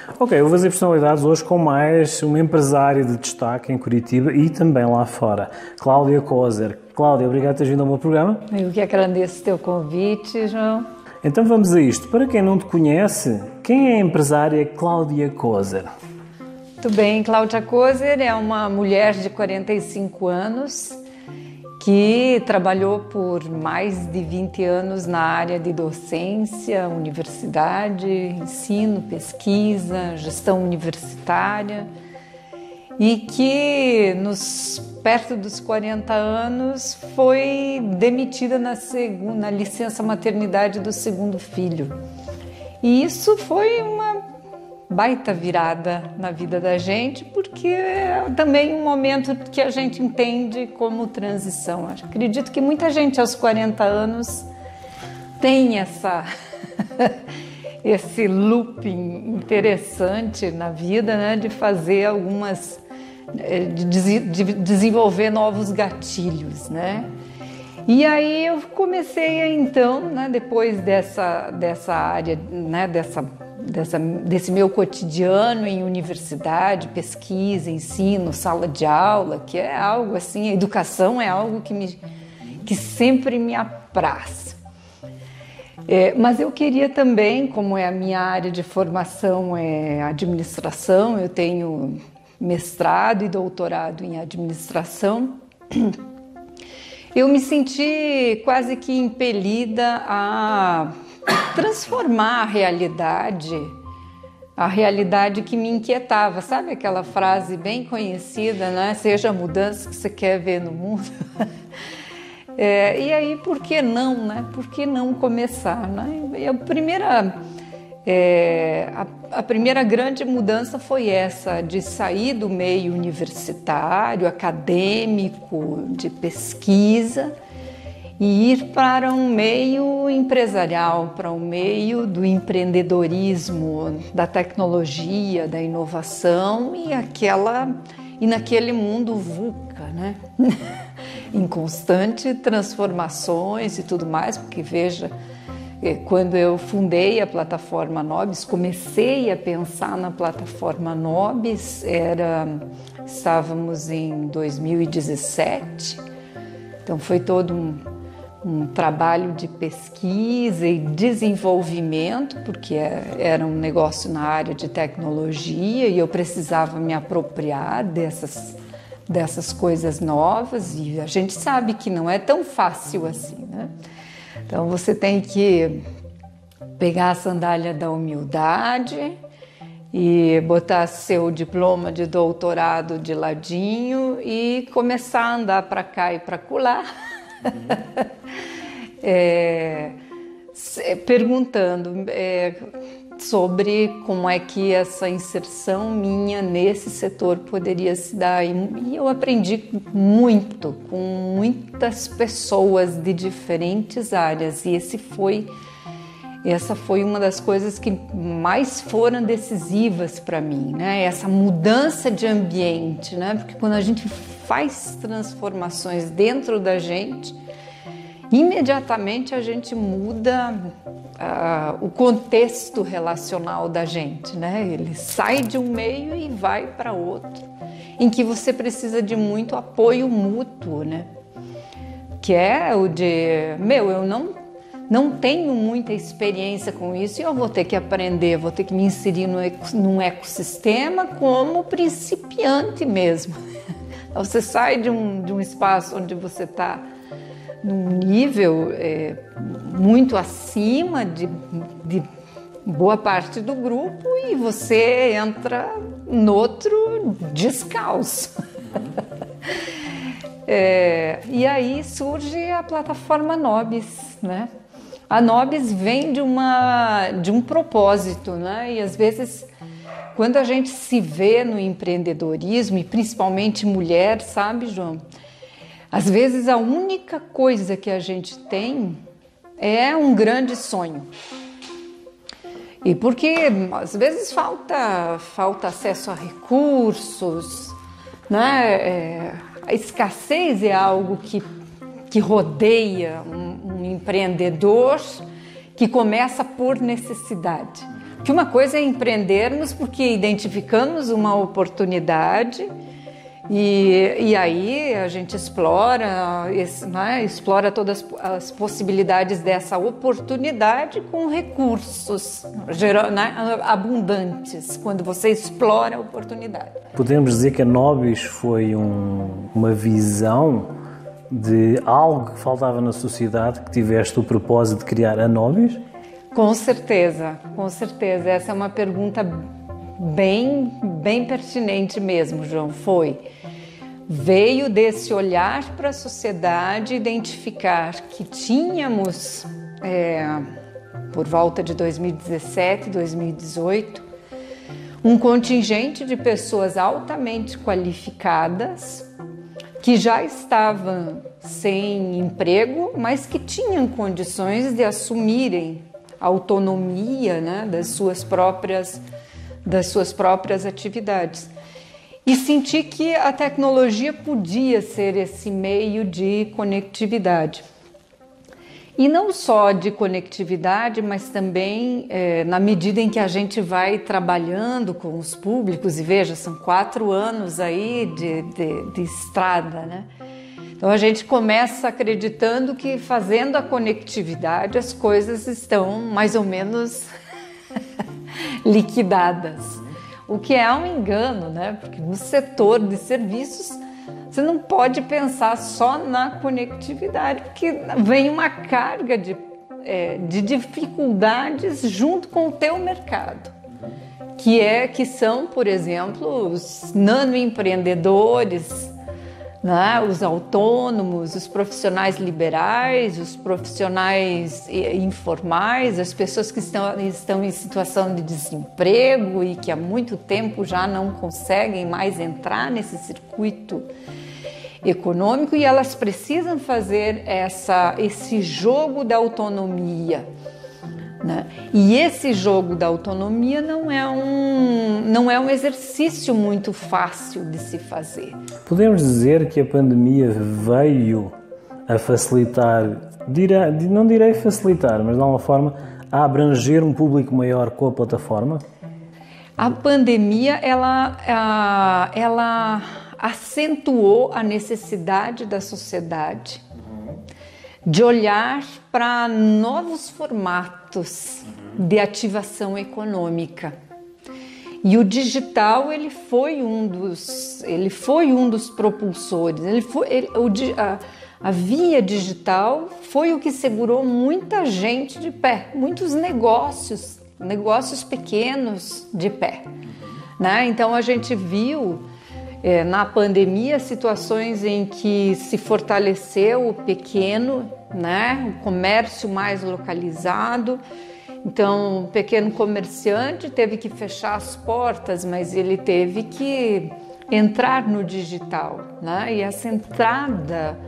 Ok, eu vou fazer personalidades hoje com mais uma empresária de destaque em Curitiba e também lá fora, Cláudia Kozer. Cláudia, obrigado por teres vindo ao meu programa. Eu que agradeço o teu convite, João. Então vamos a isto. Para quem não te conhece, quem é a empresária Cláudia Kozer? Muito bem, Cláudia Kozer é uma mulher de 45 anos que trabalhou por mais de 20 anos na área de docência, universidade, ensino, pesquisa, gestão universitária e que perto dos 40 anos foi demitida na licença maternidade do segundo filho. E isso foi uma baita virada na vida da gente, porque é também um momento que a gente entende como transição. Acredito que muita gente aos 40 anos tem esse looping interessante na vida, né, de fazer de desenvolver novos gatilhos, né? E aí eu comecei então, né, depois dessa área, né, desse meu cotidiano em universidade, pesquisa, ensino, sala de aula, que é algo assim, a educação é algo que sempre me apraz. Mas eu queria também, como é a minha área de formação é administração, eu tenho mestrado e doutorado em administração, eu me senti quase que impelida a transformar a realidade que me inquietava. Sabe aquela frase bem conhecida, né? Seja a mudança que você quer ver no mundo. E aí, por que não, né? Por que não começar, né? E a primeira grande mudança foi essa, de sair do meio universitário, acadêmico, de pesquisa, e ir para um meio empresarial, para um meio do empreendedorismo, da tecnologia, da inovação e naquele mundo VUCA, né? Em constante transformações e tudo mais, porque veja, quando eu fundei a plataforma Nobis, comecei a pensar na plataforma Nobis, estávamos em 2017, então foi todo um trabalho de pesquisa e desenvolvimento, porque era um negócio na área de tecnologia e eu precisava me apropriar dessas coisas novas, e a gente sabe que não é tão fácil assim, né? Então você tem que pegar a sandália da humildade e botar seu diploma de doutorado de ladinho e começar a andar para cá e para acolá, perguntando sobre como é que essa inserção minha nesse setor poderia se dar. E eu aprendi muito com muitas pessoas de diferentes áreas, e essa foi uma das coisas que mais foram decisivas para mim, né? Essa mudança de ambiente, né? Porque quando a gente faz transformações dentro da gente, imediatamente a gente muda o contexto relacional da gente, né? Ele sai de um meio e vai para outro, em que você precisa de muito apoio mútuo, né? Que é o de, eu não tenho muita experiência com isso e eu vou ter que aprender, vou ter que me inserir num ecossistema como principiante mesmo. Você sai de um espaço onde você está num nível muito acima de boa parte do grupo e você entra no outro descalço. E aí surge a plataforma Nobis, né? A Nobis vem de um propósito, né? E às vezes, quando a gente se vê no empreendedorismo, e principalmente mulher, sabe, João? Às vezes a única coisa que a gente tem é um grande sonho. E porque às vezes falta acesso a recursos, né? A escassez é algo que rodeia um empreendedor que começa por necessidade. Que uma coisa é empreendermos porque identificamos uma oportunidade e aí a gente explora, né, explora todas as possibilidades dessa oportunidade com recursos, né, abundantes, quando você explora a oportunidade. Podemos dizer que a Nobis foi uma visão de algo que faltava na sociedade, que tiveste o propósito de criar a Nobis? Com certeza, com certeza. Essa é uma pergunta bem pertinente mesmo, João. Veio desse olhar para a sociedade, identificar que tínhamos, por volta de 2017, 2018, um contingente de pessoas altamente qualificadas que já estavam sem emprego, mas que tinham condições de assumirem a autonomia, né, das suas próprias atividades. E senti que a tecnologia podia ser esse meio de conectividade. E não só de conectividade, mas também na medida em que a gente vai trabalhando com os públicos, e veja, são 4 anos aí de estrada, né? Então a gente começa acreditando que fazendo a conectividade as coisas estão mais ou menos liquidadas. O que é um engano, né? Porque no setor de serviços você não pode pensar só na conectividade, porque vem uma carga de dificuldades junto com o teu mercado, que são, por exemplo, os nanoempreendedores, né? Os autônomos, os profissionais liberais, os profissionais informais, as pessoas que estão em situação de desemprego e que há muito tempo já não conseguem mais entrar nesse circuito econômico, e elas precisam fazer esse jogo da autonomia, né? E esse jogo da autonomia não é um exercício muito fácil de se fazer. Podemos dizer que a pandemia veio a facilitar, não direi facilitar, mas de alguma forma a abranger um público maior com a plataforma? A pandemia, ela acentuou a necessidade da sociedade de olhar para novos formatos de ativação econômica. E o digital ele foi um dos propulsores. A via digital foi o que segurou muita gente de pé, muitos negócios pequenos de pé, né? Então a gente viu na pandemia situações em que se fortaleceu o pequeno, né? O comércio mais localizado. Então, o pequeno comerciante teve que fechar as portas, mas ele teve que entrar no digital, né? E essa entrada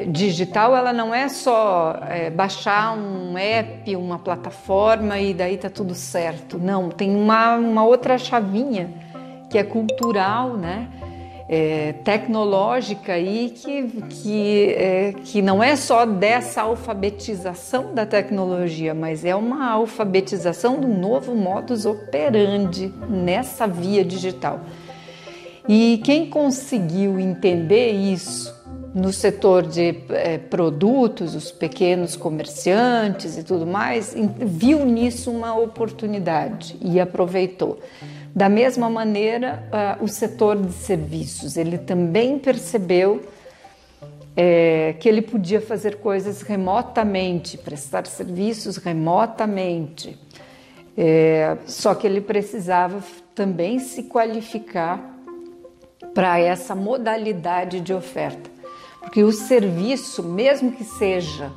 digital, ela não é só baixar um app, uma plataforma e daí tá tudo certo. Não, tem uma outra chavinha que é cultural, né? Tecnológica aí, que não é só dessa alfabetização da tecnologia, mas é uma alfabetização de um novo modus operandi nessa via digital. E quem conseguiu entender isso no setor de produtos, os pequenos comerciantes e tudo mais, viu nisso uma oportunidade e aproveitou. Da mesma maneira, o setor de serviços, ele também percebeu que ele podia fazer coisas remotamente, prestar serviços remotamente, só que ele precisava também se qualificar para essa modalidade de oferta, porque o serviço, mesmo que seja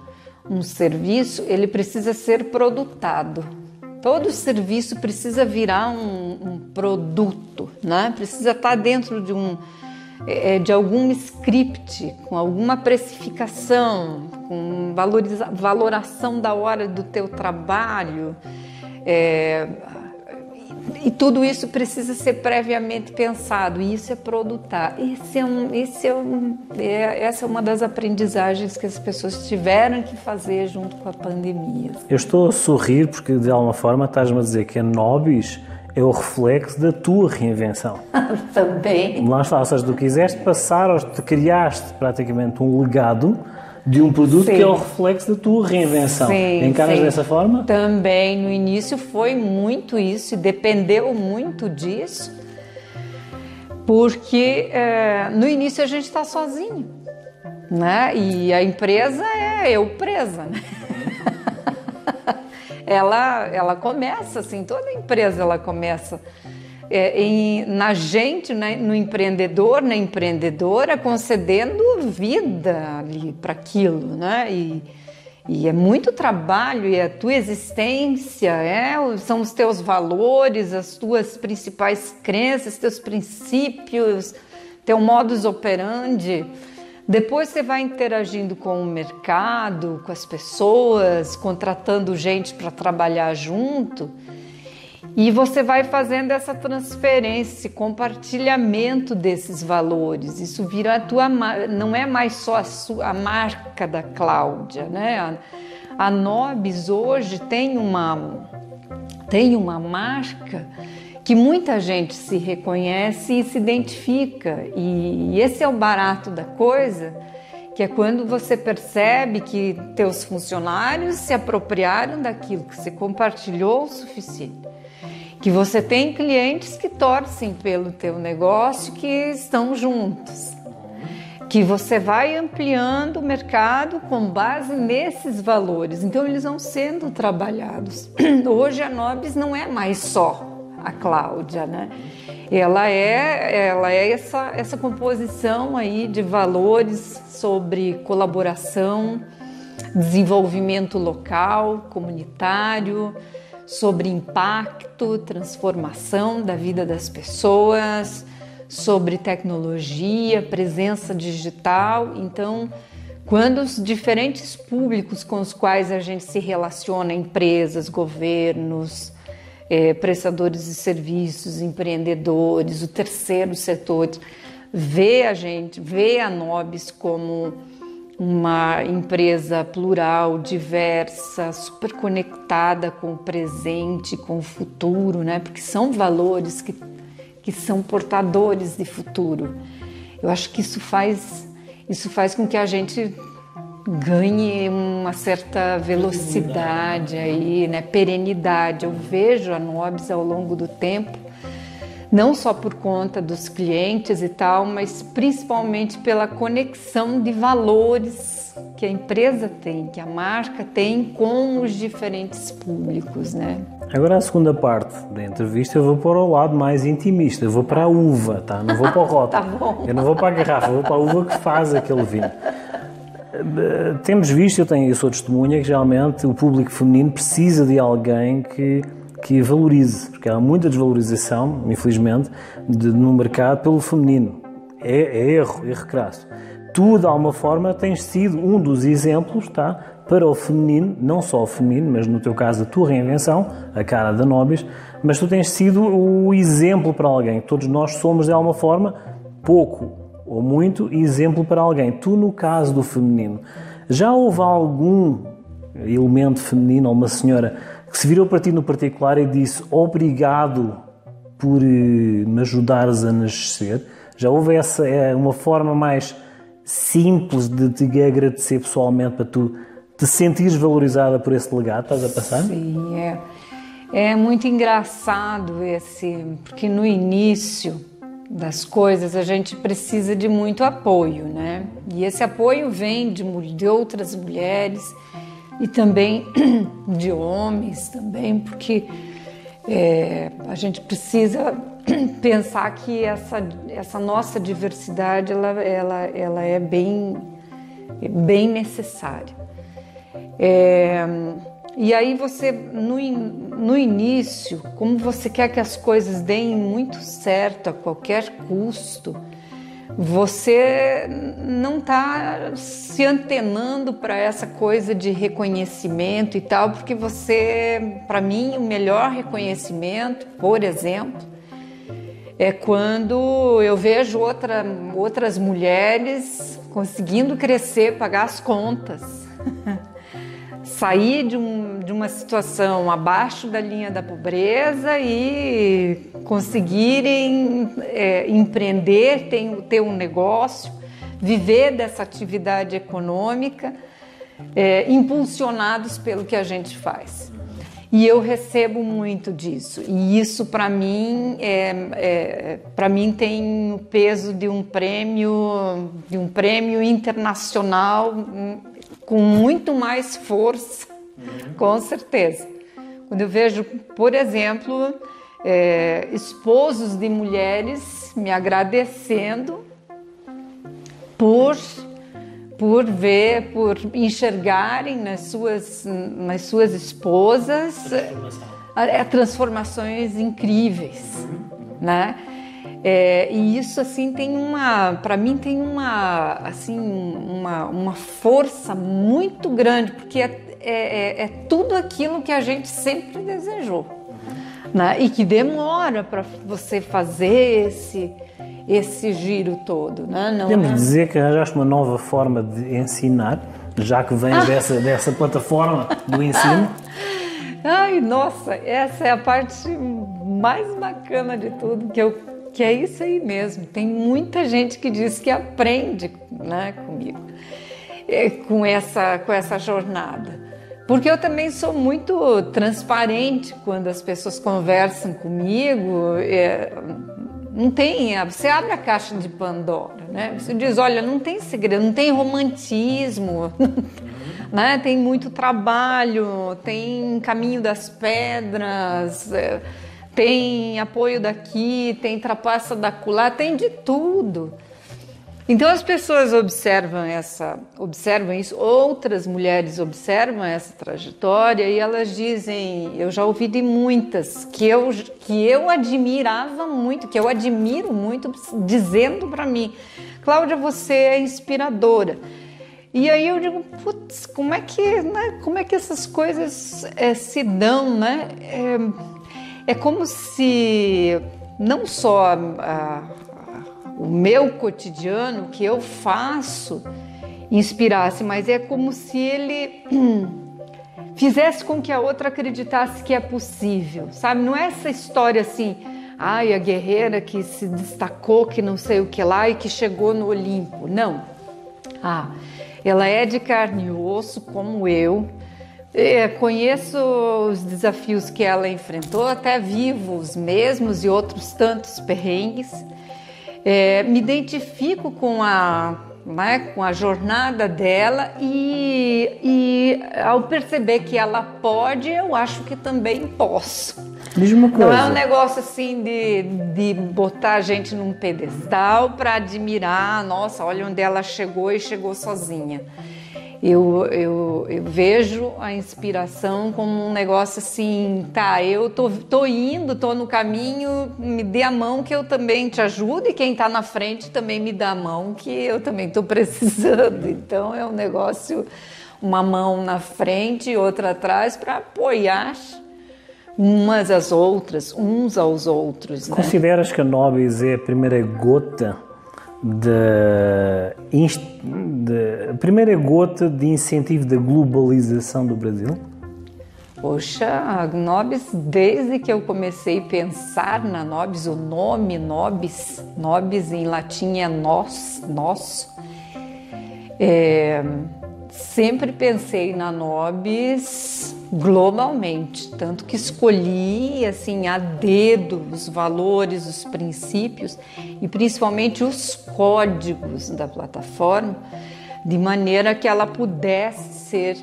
um serviço, ele precisa ser produtado. Todo serviço precisa virar um produto, né? Precisa estar dentro de algum script, com alguma precificação, com valoração da hora do teu trabalho. E tudo isso precisa ser previamente pensado, e isso é produtar. Essa é uma das aprendizagens que as pessoas tiveram que fazer junto com a pandemia. Eu estou a sorrir porque, de alguma forma, estás-me a dizer que a Nobis é o reflexo da tua reinvenção. Também. Lá está, ou seja, tu quiseste passar, tu criaste praticamente um legado de um produto que é o reflexo da tua reinvenção. Encaras dessa forma? Também, no início foi muito isso, e dependeu muito disso, porque no início a gente está sozinho, né? E a empresa é eu presa, né? Ela começa assim, toda empresa ela começa na gente, né, no empreendedor, na empreendedora, concedendo vida ali para aquilo, né? E é muito trabalho, e a tua existência, são os teus valores, as tuas principais crenças, teus princípios, teu modus operandi. Depois você vai interagindo com o mercado, com as pessoas, contratando gente para trabalhar junto, e você vai fazendo essa transferência, esse compartilhamento desses valores. Isso vira a tua marca, não é mais só a marca da Cláudia, né? A Nobis hoje tem uma marca que muita gente se reconhece e se identifica, e esse é o barato da coisa, que é quando você percebe que teus funcionários se apropriaram daquilo, que você compartilhou o suficiente, que você tem clientes que torcem pelo teu negócio, que estão juntos, que você vai ampliando o mercado com base nesses valores, então eles vão sendo trabalhados. Hoje a Nobis não é mais só a Cláudia, né? Ela é essa composição aí de valores sobre colaboração, desenvolvimento local, comunitário, sobre impacto, transformação da vida das pessoas, sobre tecnologia, presença digital. Então, quando os diferentes públicos com os quais a gente se relaciona, empresas, governos, prestadores de serviços, empreendedores, o terceiro setor, vê a Nobis como uma empresa plural, diversa, super conectada com o presente, com o futuro, né? Porque são valores que são portadores de futuro. Eu acho que isso faz com que a gente ganhe uma certa velocidade aí, né? Perenidade. Eu vejo a Nobis ao longo do tempo, não só por conta dos clientes e tal, mas principalmente pela conexão de valores que a empresa tem, que a marca tem com os diferentes públicos, né? Agora a segunda parte da entrevista eu vou para o lado mais intimista, eu vou para a uva, tá? Não vou para o rótulo. Tá bom. Eu não vou para a garrafa, eu vou para a uva que faz aquele vinho. Temos visto, eu sou testemunha, que geralmente o público feminino precisa de alguém que valorize, porque há muita desvalorização, infelizmente, no mercado pelo feminino. É erro crasso. Tu, de alguma forma, tens sido um dos exemplos, tá, para o feminino, não só o feminino, mas no teu caso a tua reinvenção, a cara da Nobis, mas tu tens sido o exemplo para alguém. Todos nós somos, de alguma forma, pouco ou muito, exemplo para alguém. Tu, no caso do feminino, já houve algum elemento feminino ou uma senhora que se virou para ti no particular e disse obrigado por me ajudares a nascer? Já houve uma forma mais simples de te agradecer pessoalmente para tu te sentires valorizada por esse legado? Estás a passar? Sim, é muito engraçado porque no início das coisas a gente precisa de muito apoio, né? E esse apoio vem de outras mulheres e também de homens também, porque a gente precisa pensar que essa nossa diversidade ela é bem necessária. E aí você, no início, como você quer que as coisas deem muito certo a qualquer custo, você não está se antenando para essa coisa de reconhecimento e tal, porque você, para mim, o melhor reconhecimento, por exemplo, é quando eu vejo outras mulheres conseguindo crescer, pagar as contas, sair de uma situação abaixo da linha da pobreza e conseguirem empreender, ter um negócio, viver dessa atividade econômica, impulsionados pelo que a gente faz. E eu recebo muito disso. E isso, para mim, tem o peso de um prêmio internacional com muito mais força, com certeza. Quando eu vejo, por exemplo, esposos de mulheres me agradecendo por enxergarem nas suas esposas transformações incríveis, né? E isso assim para mim tem uma força muito grande, porque é tudo aquilo que a gente sempre desejou, né? E que demora para você fazer esse giro todo, né? Podemos dizer que arranjaste uma nova forma de ensinar, já que vens dessa plataforma do ensino. Ai, nossa, essa é a parte mais bacana de tudo, que é isso aí mesmo. Tem muita gente que diz que aprende, né, comigo, com essa jornada. Porque eu também sou muito transparente quando as pessoas conversam comigo. Não tem, você abre a caixa de Pandora, né? Você diz, olha, não tem segredo, não tem romantismo, né? Tem muito trabalho, tem caminho das pedras, tem apoio daqui, tem trapaça da acolá, tem de tudo. Então as pessoas observam isso, outras mulheres observam essa trajetória e elas dizem, eu já ouvi de muitas, que eu admirava muito, que eu admiro muito, dizendo para mim, Cláudia, você é inspiradora. E aí eu digo, putz, como é que essas coisas se dão, né? É como se não só o meu cotidiano, que eu faço, inspirasse, mas é como se ele fizesse com que a outra acreditasse que é possível, sabe? Não é essa história assim, a guerreira que se destacou, que não sei o que lá e que chegou no Olimpo. Não. Ela é de carne e osso, como eu. Conheço os desafios que ela enfrentou, até vivo os mesmos e outros tantos perrengues. Me identifico com a jornada dela e ao perceber que ela pode, eu acho que também posso. Diz uma coisa. Não é um negócio assim de botar a gente num pedestal para admirar, nossa, olha onde ela chegou e chegou sozinha. Eu vejo a inspiração como um negócio assim, tá, eu tô indo, tô no caminho, me dê a mão que eu também te ajudo, e quem tá na frente também me dá a mão que eu também tô precisando. Então é um negócio, uma mão na frente e outra atrás para apoiar umas às outras, uns aos outros. Né? Consideras que a Nobis é a primeira gota de incentivo da globalização do Brasil? Poxa, a Nobis, desde que eu comecei a pensar na Nobis, o nome Nobis em latim é nós, nosso, sempre pensei na Nobis globalmente, tanto que escolhi assim a dedo os valores, os princípios e principalmente os códigos da plataforma, de maneira que ela pudesse ser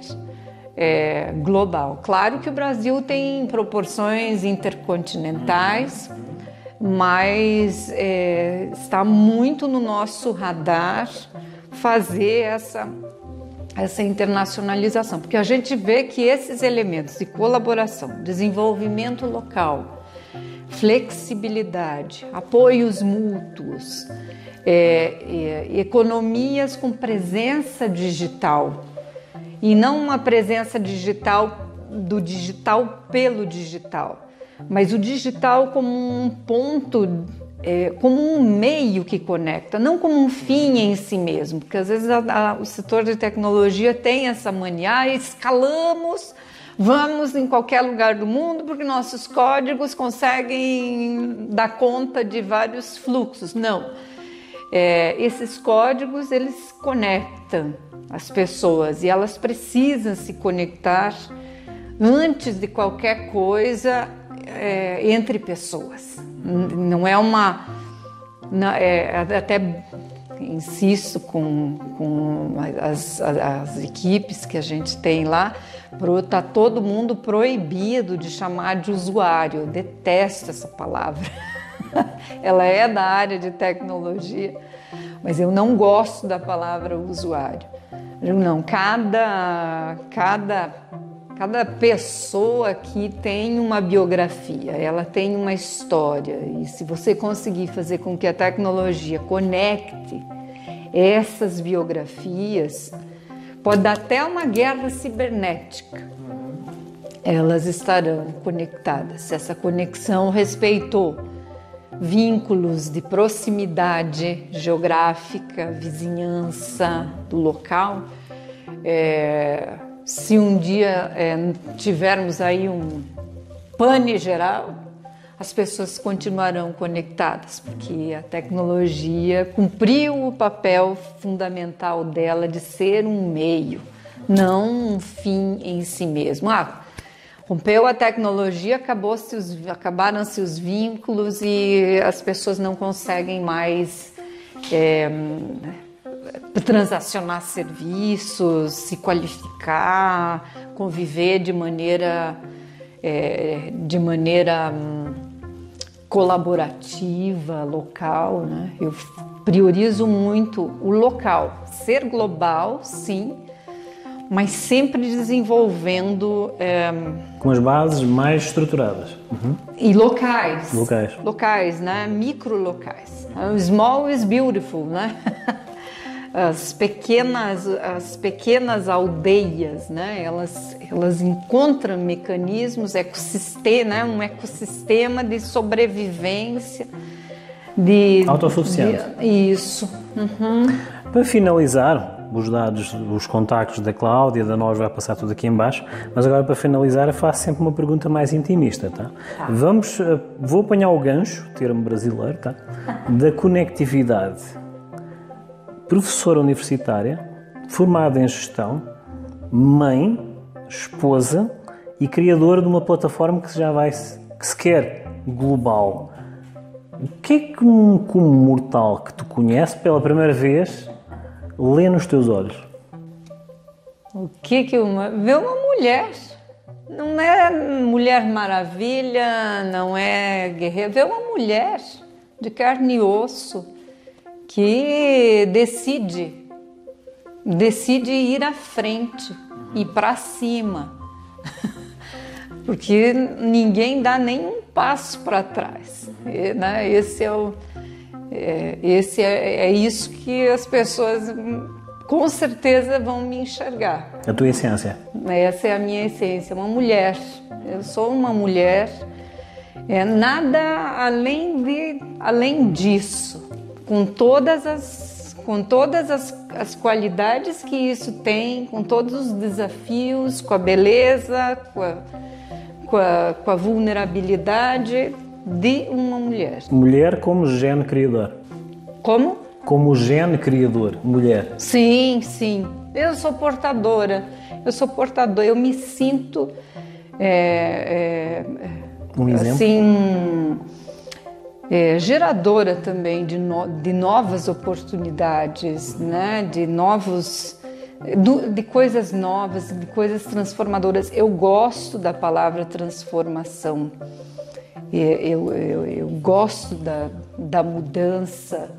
global. Claro que o Brasil tem proporções intercontinentais, mas está muito no nosso radar fazer essa internacionalização, porque a gente vê que esses elementos de colaboração, desenvolvimento local, flexibilidade, apoios mútuos, economias com presença digital e não uma presença digital do digital pelo digital, mas o digital como um ponto, como um meio que conecta, não como um fim em si mesmo, porque às vezes o setor de tecnologia tem essa mania, escalamos, vamos em qualquer lugar do mundo porque nossos códigos conseguem dar conta de vários fluxos. Não, esses códigos eles conectam as pessoas e elas precisam se conectar antes de qualquer coisa entre pessoas. Não é uma... até insisto com as equipes que a gente tem lá, está todo mundo proibido de chamar de usuário. Eu detesto essa palavra. Ela é da área de tecnologia, mas eu não gosto da palavra usuário. Não, cada pessoa aqui tem uma biografia, ela tem uma história, e se você conseguir fazer com que a tecnologia conecte essas biografias, pode dar até uma guerra cibernética. Elas estarão conectadas. Se essa conexão respeitou vínculos de proximidade geográfica, vizinhança do local, se um dia tivermos aí um pane geral, as pessoas continuarão conectadas, porque a tecnologia cumpriu o papel fundamental dela de ser um meio, não um fim em si mesmo. Rompeu a tecnologia, acabaram-se os vínculos e as pessoas não conseguem mais transacionar serviços, se qualificar, conviver de maneira colaborativa, local, né? Eu priorizo muito o local, ser global, sim, mas sempre desenvolvendo com as bases mais estruturadas. E locais, né? Micro-locais. Small is beautiful, né? As pequenas aldeias, né? Elas encontram mecanismos, né? Um ecossistema de sobrevivência, de autossuficiente. Isso. Para finalizar, os dados, os contactos da Cláudia, da nós, vai passar tudo aqui em baixo, mas agora para finalizar eu faço sempre uma pergunta mais intimista, tá? Vou apanhar o gancho, termo brasileiro, tá? Da conectividade. Professora universitária, formada em gestão, mãe, esposa e criadora de uma plataforma que se quer global. O que é que como mortal que tu conheces pela primeira vez lê nos teus olhos? O que vê uma mulher? Não é Mulher Maravilha, não é guerreira, vê uma mulher de carne e osso que decide ir à frente, ir para cima, porque ninguém dá nenhum passo para trás, né? É isso que as pessoas com certeza vão me enxergar. A tua essência? Essa é a minha essência, uma mulher. Eu sou uma mulher, nada além disso. Com todas as qualidades que isso tem, com todos os desafios, com a beleza, com a vulnerabilidade de uma mulher. Mulher como gene criador. Como? Como gene criador, mulher. Sim. Eu sou portadora. Eu me sinto um exemplo? Assim, geradora também de novas oportunidades, né? De coisas novas, de coisas transformadoras. Eu gosto da palavra transformação. Eu gosto da mudança,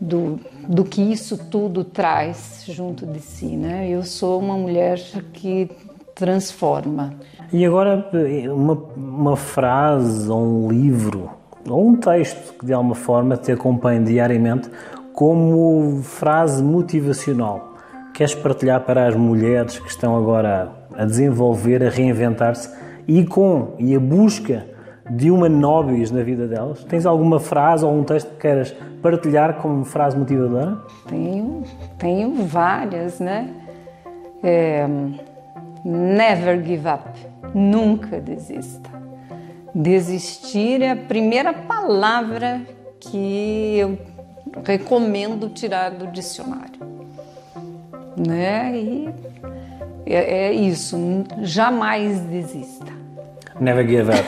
do que isso tudo traz junto de si, né? Eu sou uma mulher que transforma. E agora, uma frase, ou um livro, ou um texto que de alguma forma te acompanhe diariamente como frase motivacional. Queres partilhar para as mulheres que estão agora a desenvolver, a reinventar-se e a busca de uma nobis na vida delas? Tens alguma frase ou um texto que queiras partilhar como frase motivadora? Tenho várias, né? Never give up. Nunca desista. Desistir é a primeira palavra que eu recomendo tirar do dicionário, né? E é isso, jamais desista. Never give up.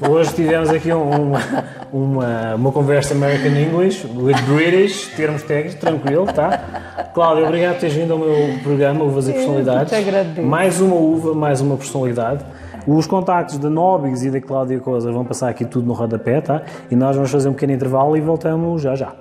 Hoje tivemos aqui uma conversa American English with British, termos técnicos, tranquilo, tá? Cláudia, obrigado por teres vindo ao meu programa Uvas e Personalidades. Eu te agradeço. Mais uma uva, mais uma personalidade. Os contactos da Nobis e da Cláudia Cozas vão passar aqui tudo no rodapé, tá? E nós vamos fazer um pequeno intervalo e voltamos já já.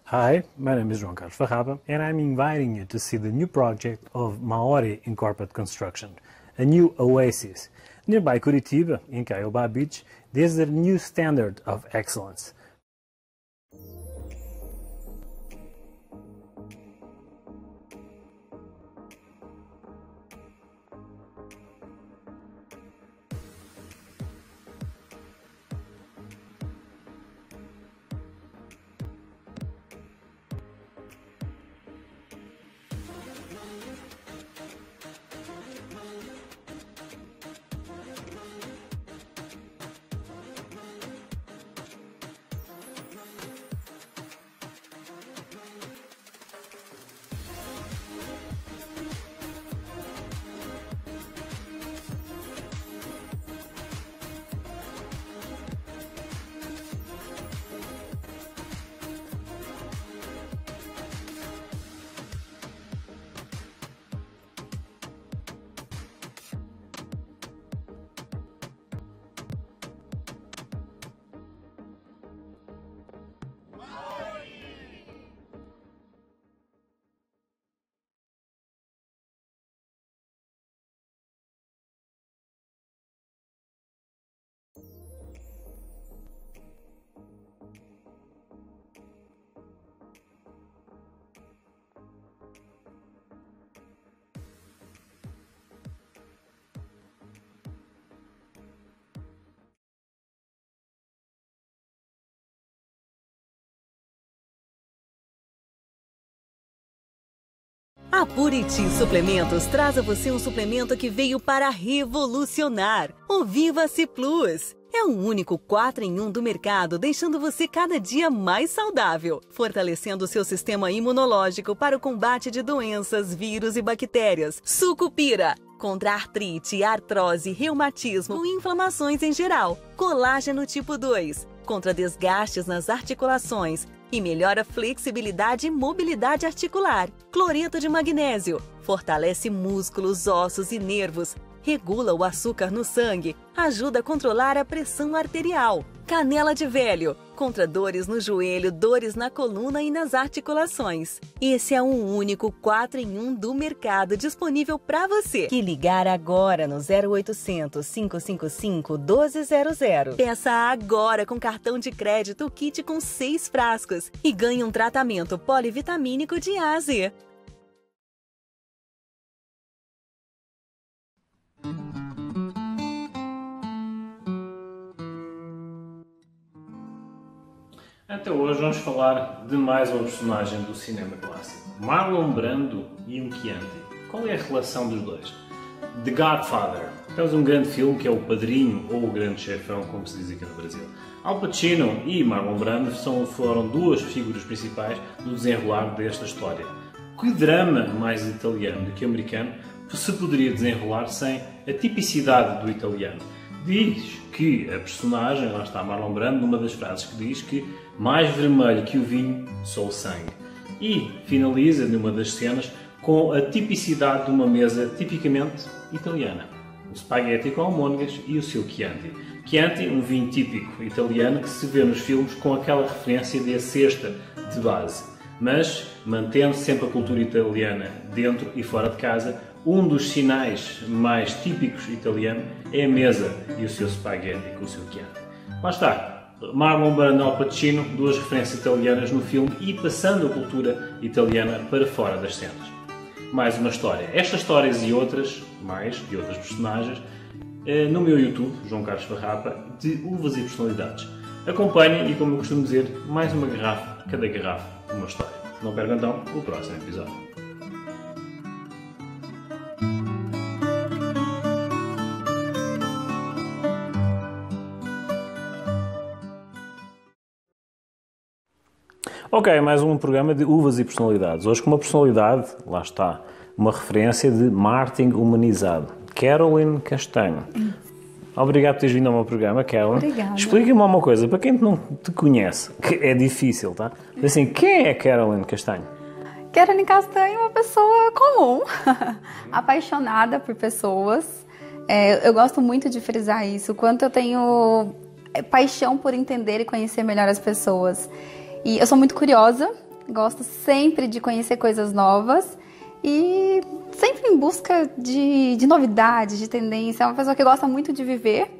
Hi, my name is João Carlos Farraba, and I'm inviting you to see the new project of Maori Incorporated Construction, a new oasis. Nearby Curitiba, in Caiobá Beach, this is a new standard of excellence. A Buriti Suplementos traz a você um suplemento que veio para revolucionar, o Viva-se Plus. É um único 4 em 1 do mercado, deixando você cada dia mais saudável, fortalecendo o seu sistema imunológico para o combate de doenças, vírus e bactérias. Sucupira, contra artrite, artrose, reumatismo e inflamações em geral. Colágeno tipo 2, contra desgastes nas articulações e melhora a flexibilidade e mobilidade articular. Cloreto de magnésio, fortalece músculos, ossos e nervos. Regula o açúcar no sangue, ajuda a controlar a pressão arterial. Canela de velho, contra dores no joelho, dores na coluna e nas articulações. Esse é um único 4 em 1 do mercado disponível para você. Que ligar agora no 0800 555 1200. Peça agora com cartão de crédito o kit com 6 frascos e ganhe um tratamento polivitamínico de A a Z. Até hoje vamos falar de mais uma personagem do cinema clássico. Marlon Brando e um Chianti. Qual é a relação dos dois? The Godfather. Temos um grande filme que é O Padrinho ou O Grande Chefão, como se diz aqui no Brasil. Al Pacino e Marlon Brando foram duas figuras principais do desenrolar desta história. Que drama mais italiano do que americano se poderia desenrolar sem a tipicidade do italiano? Diz que a personagem, lá está Marlon Brando, numa das frases que diz que mais vermelho que o vinho, sou o sangue. E finaliza numa das cenas com a tipicidade de uma mesa tipicamente italiana. O spaghetti com almôndegas e o seu Chianti. Chianti, um vinho típico italiano que se vê nos filmes com aquela referência de cesta de base. Mas, mantendo sempre a cultura italiana dentro e fora de casa, um dos sinais mais típicos italianos é a mesa e o seu spaghetti com o seu Chianti. Lá está. Marlon Brando e Al Pacino, duas referências italianas no filme e passando a cultura italiana para fora das cenas. Mais uma história. Estas histórias e outras, mais, de outras personagens, no meu YouTube, João Carlos Farrapa, de Uvas e Personalidades. Acompanhem e, como eu costumo dizer, mais uma garrafa, cada garrafa, uma história. Não percam então o próximo episódio. Ok, mais um programa de Uvas e Personalidades. Hoje com uma personalidade, lá está, uma referência de marketing humanizado. Caroline Castanho. Obrigado por teres vindo ao meu programa, Caroline. Obrigada. Explica-me uma coisa, para quem não te conhece, que é difícil, tá? Assim, quem é Caroline Castanho? Caroline Castanho é uma pessoa comum, apaixonada por pessoas. Eu gosto muito de frisar isso, o quanto eu tenho paixão por entender e conhecer melhor as pessoas. E eu sou muito curiosa, gosto sempre de conhecer coisas novas e sempre em busca de novidades, de tendência. É uma pessoa que gosta muito de viver,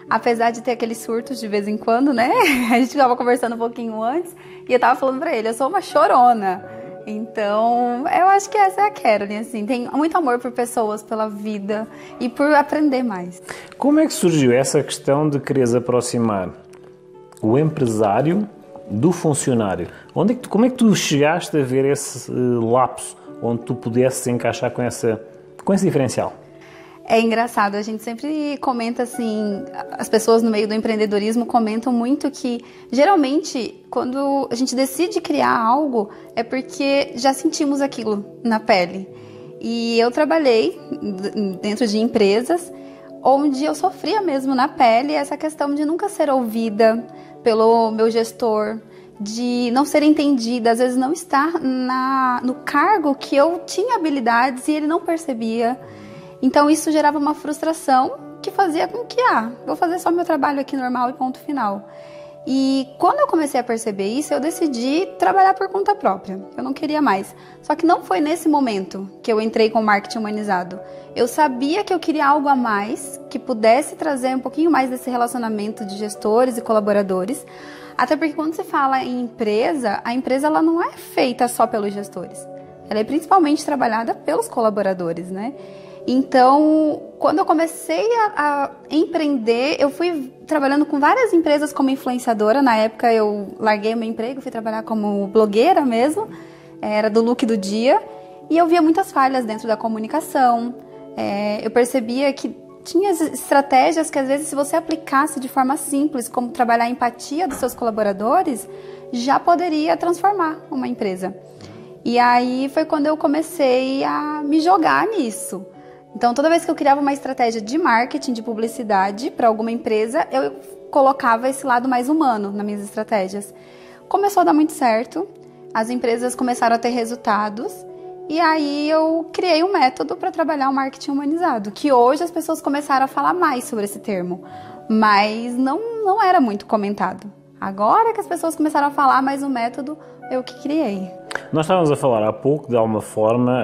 apesar de ter aqueles surtos de vez em quando, né? A gente estava conversando um pouquinho antes e eu estava falando pra ele, eu sou uma chorona. Então, eu acho que essa é a Caroline, assim, tem muito amor por pessoas, pela vida e por aprender mais. Como é que surgiu essa questão de quereres aproximar o empresário do funcionário? Como é que tu chegaste a ver esse lapso onde tu pudesses encaixar com esse diferencial? É engraçado, a gente sempre comenta assim, as pessoas no meio do empreendedorismo comentam muito que, geralmente, quando a gente decide criar algo, é porque já sentimos aquilo na pele. E eu trabalhei dentro de empresas onde eu sofria mesmo na pele essa questão de nunca ser ouvida pelo meu gestor, de não ser entendida, às vezes não estar no cargo que eu tinha habilidades e ele não percebia. Então isso gerava uma frustração que fazia com que, vou fazer só meu trabalho aqui normal e ponto final. E quando eu comecei a perceber isso, eu decidi trabalhar por conta própria. Eu não queria mais. Só que não foi nesse momento que eu entrei com o marketing humanizado. Eu sabia que eu queria algo a mais, que pudesse trazer um pouquinho mais desse relacionamento de gestores e colaboradores. Até porque quando se fala em empresa, a empresa ela não é feita só pelos gestores. Ela é principalmente trabalhada pelos colaboradores, né? Então, quando eu comecei a empreender, eu fui trabalhando com várias empresas como influenciadora. Na época eu larguei o meu emprego, fui trabalhar como blogueira mesmo, era do look do dia. E eu via muitas falhas dentro da comunicação. Eu percebia que tinha estratégias que às vezes se você aplicasse de forma simples, como trabalhar a empatia dos seus colaboradores, já poderia transformar uma empresa. E aí foi quando eu comecei a me jogar nisso. Então toda vez que eu criava uma estratégia de marketing, de publicidade para alguma empresa, eu colocava esse lado mais humano nas minhas estratégias. Começou a dar muito certo, as empresas começaram a ter resultados, e aí eu criei um método para trabalhar o marketing humanizado, que hoje as pessoas começaram a falar mais sobre esse termo, mas não era muito comentado. Agora que as pessoas começaram a falar, mas o método eu que criei. Nós estávamos a falar há pouco, de alguma forma,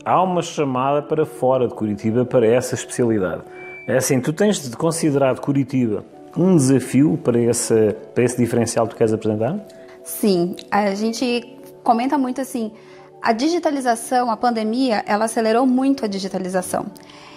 há uma chamada para fora de Curitiba para essa especialidade. É assim, tu tens considerado Curitiba um desafio para esse diferencial que tu queres apresentar? Sim, a gente comenta muito assim, a digitalização, a pandemia, ela acelerou muito a digitalização.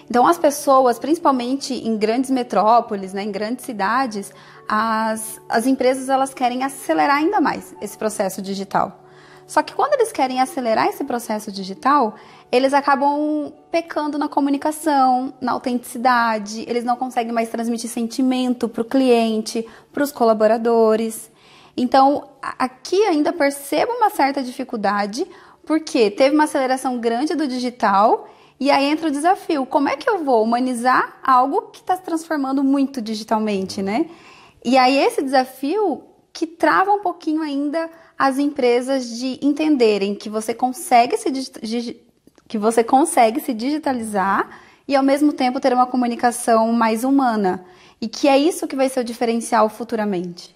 Então as pessoas, principalmente em grandes metrópoles, né, em grandes cidades, as empresas elas querem acelerar ainda mais esse processo digital. Só que quando eles querem acelerar esse processo digital, eles acabam pecando na comunicação, na autenticidade, eles não conseguem mais transmitir sentimento para o cliente, para os colaboradores. Então, aqui ainda percebo uma certa dificuldade, porque teve uma aceleração grande do digital, e aí entra o desafio, como é que eu vou humanizar algo que está se transformando muito digitalmente, né? E aí esse desafio que trava um pouquinho ainda as empresas de entenderem que você consegue se digitalizar e ao mesmo tempo ter uma comunicação mais humana. E que é isso que vai ser o diferencial futuramente.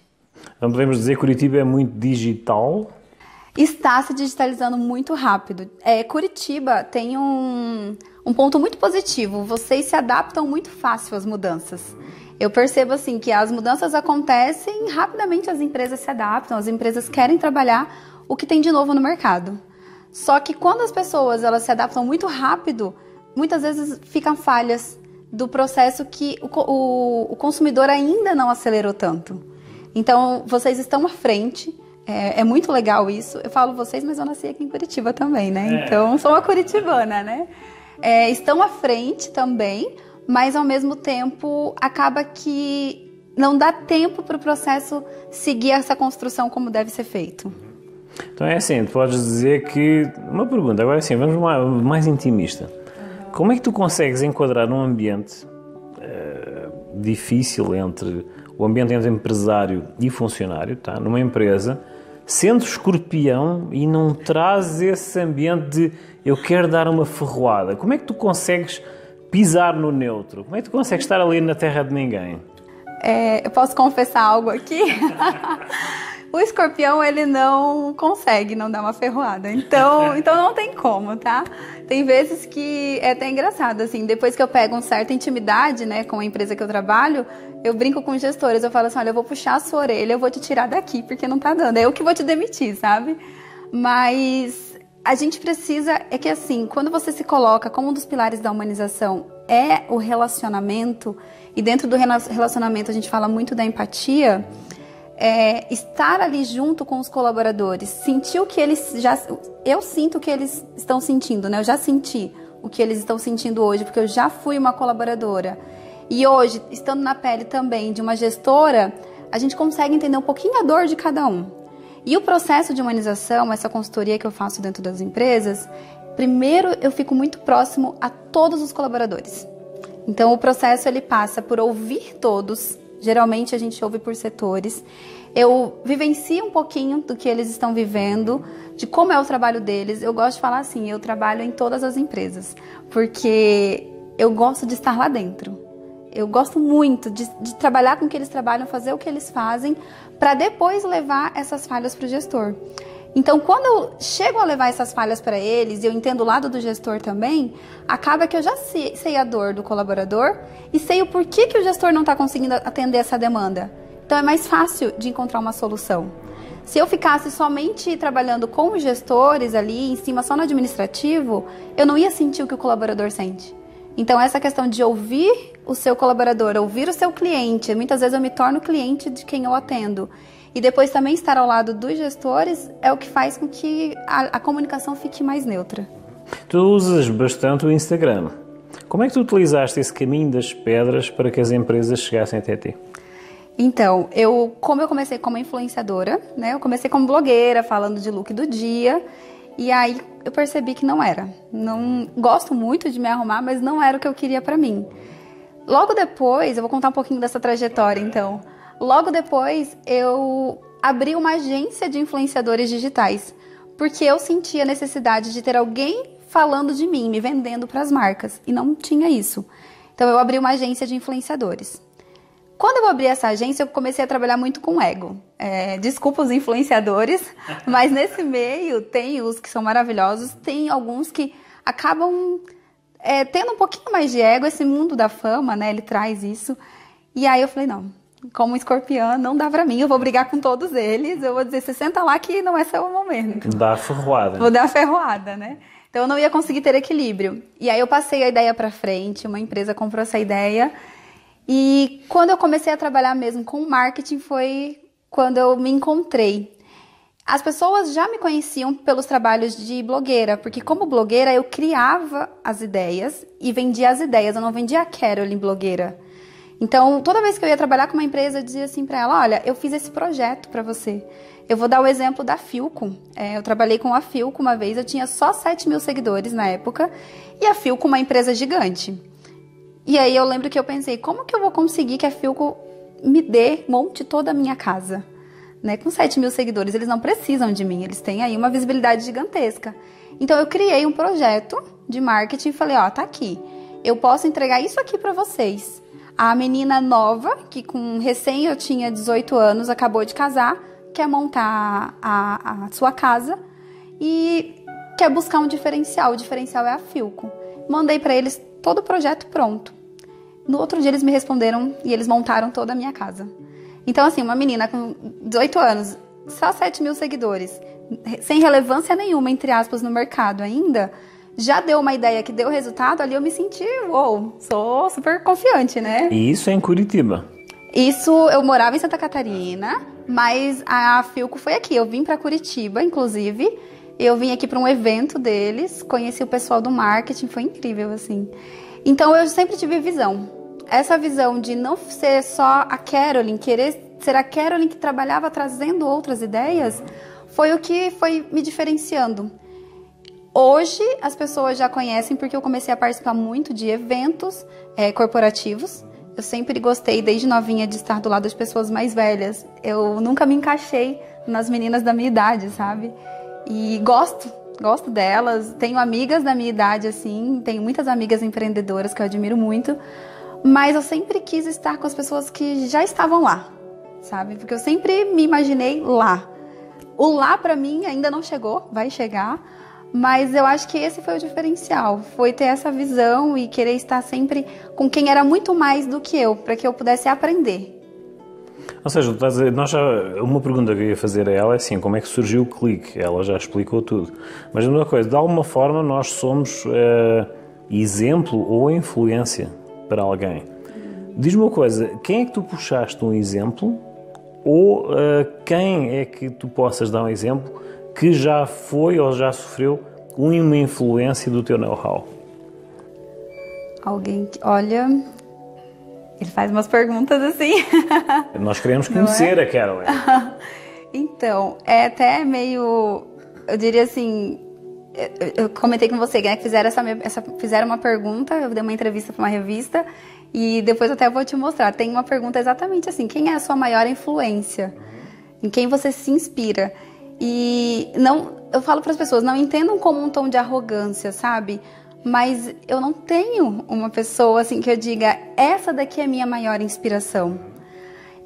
Então podemos dizer que Curitiba é muito digital? Está se digitalizando muito rápido. Curitiba tem um ponto muito positivo. Vocês se adaptam muito fácil às mudanças. Eu percebo assim que as mudanças acontecem rapidamente, as empresas se adaptam, as empresas querem trabalhar o que tem de novo no mercado. Só que quando as pessoas elas se adaptam muito rápido, muitas vezes ficam falhas do processo que o consumidor ainda não acelerou tanto. Então, vocês estão à frente, é muito legal isso. Eu falo vocês, mas eu nasci aqui em Curitiba também, né? Então, sou uma curitibana, né? Estão à frente também, mas ao mesmo tempo acaba que não dá tempo para o processo seguir essa construção como deve ser feito. Então é assim, tu podes dizer que... Uma pergunta, agora sim, vamos mais intimista. Como é que tu consegues enquadrar um ambiente difícil entre o ambiente entre empresário e funcionário, tá? Numa empresa, sendo escorpião e não traz esse ambiente de eu quero dar uma ferroada? Como é que tu consegues pisar no neutro? Como é que tu consegues estar ali na terra de ninguém? Eu posso confessar algo aqui? O escorpião, ele não consegue não dar uma ferroada. Então não tem como, tá? Tem vezes que é até engraçado, assim, depois que eu pego uma certa intimidade, né, com a empresa que eu trabalho, eu brinco com os gestores, eu falo assim, olha, eu vou puxar a sua orelha, eu vou te tirar daqui, porque não tá dando. É eu que vou te demitir, sabe? Mas a gente precisa, é que assim, quando você se coloca como um dos pilares da humanização, é o relacionamento, e dentro do relacionamento a gente fala muito da empatia, estar ali junto com os colaboradores, sentir o que eles eu sinto o que eles estão sentindo, né? Eu já senti o que eles estão sentindo hoje, porque eu já fui uma colaboradora. E hoje, estando na pele também de uma gestora, a gente consegue entender um pouquinho a dor de cada um. E o processo de humanização, essa consultoria que eu faço dentro das empresas, primeiro eu fico muito próximo a todos os colaboradores. Então o processo ele passa por ouvir todos. Geralmente a gente ouve por setores. Eu vivencio um pouquinho do que eles estão vivendo, de como é o trabalho deles. Eu gosto de falar assim, eu trabalho em todas as empresas, porque eu gosto de estar lá dentro. Eu gosto muito de trabalhar com o que eles trabalham, fazer o que eles fazem, para depois levar essas falhas para o gestor. Então, quando eu chego a levar essas falhas para eles, e eu entendo o lado do gestor também, acaba que eu já sei a dor do colaborador e sei o porquê que o gestor não está conseguindo atender essa demanda. Então, é mais fácil de encontrar uma solução. Se eu ficasse somente trabalhando com os gestores ali, em cima, só no administrativo, eu não ia sentir o que o colaborador sente. Então, essa questão de ouvir o seu colaborador, ouvir o seu cliente, muitas vezes eu me torno cliente de quem eu atendo. E depois também estar ao lado dos gestores é o que faz com que a comunicação fique mais neutra. Tu usas bastante o Instagram. Como é que tu utilizaste esse caminho das pedras para que as empresas chegassem até ti? Então, como eu comecei como influenciadora, né? Eu comecei como blogueira, falando de look do dia. E aí eu percebi que não era. Não gosto muito de me arrumar, mas não era o que eu queria pra mim. Logo depois, eu vou contar um pouquinho dessa trajetória, então. Logo depois, eu abri uma agência de influenciadores digitais, porque eu sentia a necessidade de ter alguém falando de mim, me vendendo para as marcas, e não tinha isso. Então, eu abri uma agência de influenciadores. Quando eu abri essa agência, eu comecei a trabalhar muito com ego. Desculpa os influenciadores, mas nesse meio tem os que são maravilhosos, tem alguns que acabam tendo um pouquinho mais de ego. Esse mundo da fama, né, ele traz isso. E aí eu falei, não, como escorpiã, não dá pra mim, eu vou brigar com todos eles, eu vou dizer, você senta lá que não é seu momento. Dá a ferroada. Vou dar a ferroada, né? Então eu não ia conseguir ter equilíbrio. E aí eu passei a ideia pra frente, uma empresa comprou essa ideia. E quando eu comecei a trabalhar mesmo com marketing foi quando eu me encontrei. As pessoas já me conheciam pelos trabalhos de blogueira, porque como blogueira eu criava as ideias e vendia as ideias, eu não vendia a Carolyn blogueira. Então, toda vez que eu ia trabalhar com uma empresa, eu dizia assim pra ela, olha, eu fiz esse projeto pra você. Eu vou dar o exemplo da Philco. Eu trabalhei com a Philco uma vez, eu tinha só 7 mil seguidores na época, e a Philco uma empresa gigante. E aí eu lembro que eu pensei, como que eu vou conseguir que a Philco monte toda a minha casa? Né? Com 7 mil seguidores, eles não precisam de mim, eles têm aí uma visibilidade gigantesca. Então eu criei um projeto de marketing e falei, ó, tá aqui, eu posso entregar isso aqui pra vocês. A menina nova, que eu tinha 18 anos, acabou de casar, quer montar a sua casa e quer buscar um diferencial. O diferencial é a Philco. Mandei pra eles todo o projeto pronto. No outro dia eles me responderam e eles montaram toda a minha casa. Então assim, uma menina com 18 anos, só 7 mil seguidores, sem relevância nenhuma, entre aspas, no mercado ainda, já deu uma ideia que deu resultado, ali eu me senti, sou super confiante, né? E isso é em Curitiba? Isso, eu morava em Santa Catarina, mas a Philco foi aqui. Eu vim para Curitiba, inclusive. Eu vim aqui para um evento deles, conheci o pessoal do marketing, foi incrível, assim. Então, eu sempre tive visão. Essa visão de não ser só a Carolyn, querer ser a Carolyn que trabalhava trazendo outras ideias, foi o que foi me diferenciando. Hoje, as pessoas já conhecem porque eu comecei a participar muito de eventos corporativos. Eu sempre gostei, desde novinha, de estar do lado das pessoas mais velhas. Eu nunca me encaixei nas meninas da minha idade, sabe? E gosto delas. Tenho amigas da minha idade, assim. Tenho muitas amigas empreendedoras que eu admiro muito. Mas eu sempre quis estar com as pessoas que já estavam lá, sabe? Porque eu sempre me imaginei lá. O lá, pra mim, ainda não chegou, vai chegar. Mas eu acho que esse foi o diferencial, foi ter essa visão e querer estar sempre com quem era muito mais do que eu, para que eu pudesse aprender. Ou seja, uma pergunta que eu ia fazer a ela é assim, como é que surgiu o clique? Ela já explicou tudo. Mas uma coisa, de alguma forma nós somos exemplo ou influência para alguém. Diz-me uma coisa, quem é que tu puxaste um exemplo ou quem é que tu possas dar um exemplo que já foi ou já sofreu uma influência do teu know-how? Alguém que, olha, ele faz umas perguntas assim. Nós queremos conhecer a Carolyn. Então, é até meio, eu diria assim, eu comentei com você, né, que fizeram uma pergunta, eu dei uma entrevista para uma revista e depois até vou te mostrar. Tem uma pergunta exatamente assim, quem é a sua maior influência? Em quem você se inspira? E eu falo para as pessoas, não entendam como um tom de arrogância, sabe? Mas eu não tenho uma pessoa assim que eu diga, essa daqui é a minha maior inspiração.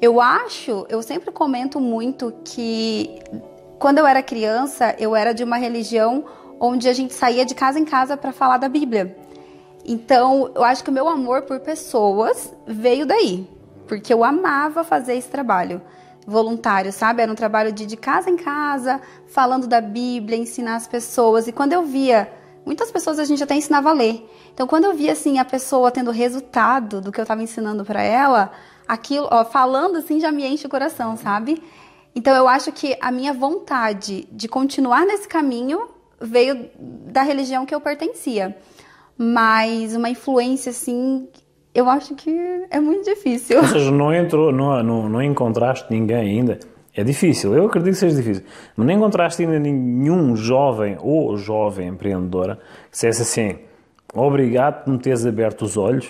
Eu sempre comento muito que quando eu era criança, eu era de uma religião onde a gente saía de casa em casa para falar da Bíblia. Então, eu acho que o meu amor por pessoas veio daí, porque eu amava fazer esse trabalho voluntário, sabe? Era um trabalho de casa em casa, falando da Bíblia, ensinar as pessoas. E quando eu via, muitas pessoas a gente até ensinava a ler. Então, quando eu via, assim, a pessoa tendo resultado do que eu estava ensinando para ela, aquilo, falando assim, já me enche o coração, sabe? Então, eu acho que a minha vontade de continuar nesse caminho veio da religião que eu pertencia. mas uma influência, assim, eu acho que é muito difícil. Ou seja, não encontraste ninguém ainda. É difícil, eu acredito que seja difícil. Mas não encontraste ainda nenhum jovem ou jovem empreendedora que dissesse assim, obrigado por me teres aberto os olhos.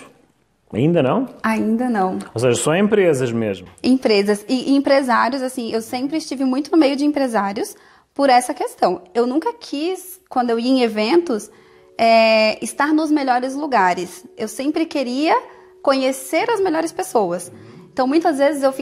Ainda não? Ainda não. Ou seja, só empresas mesmo. Empresas e empresários, assim, eu sempre estive muito no meio de empresários por essa questão. Eu nunca quis, quando eu ia em eventos, estar nos melhores lugares. Eu sempre queria conhecer as melhores pessoas. Então, muitas vezes eu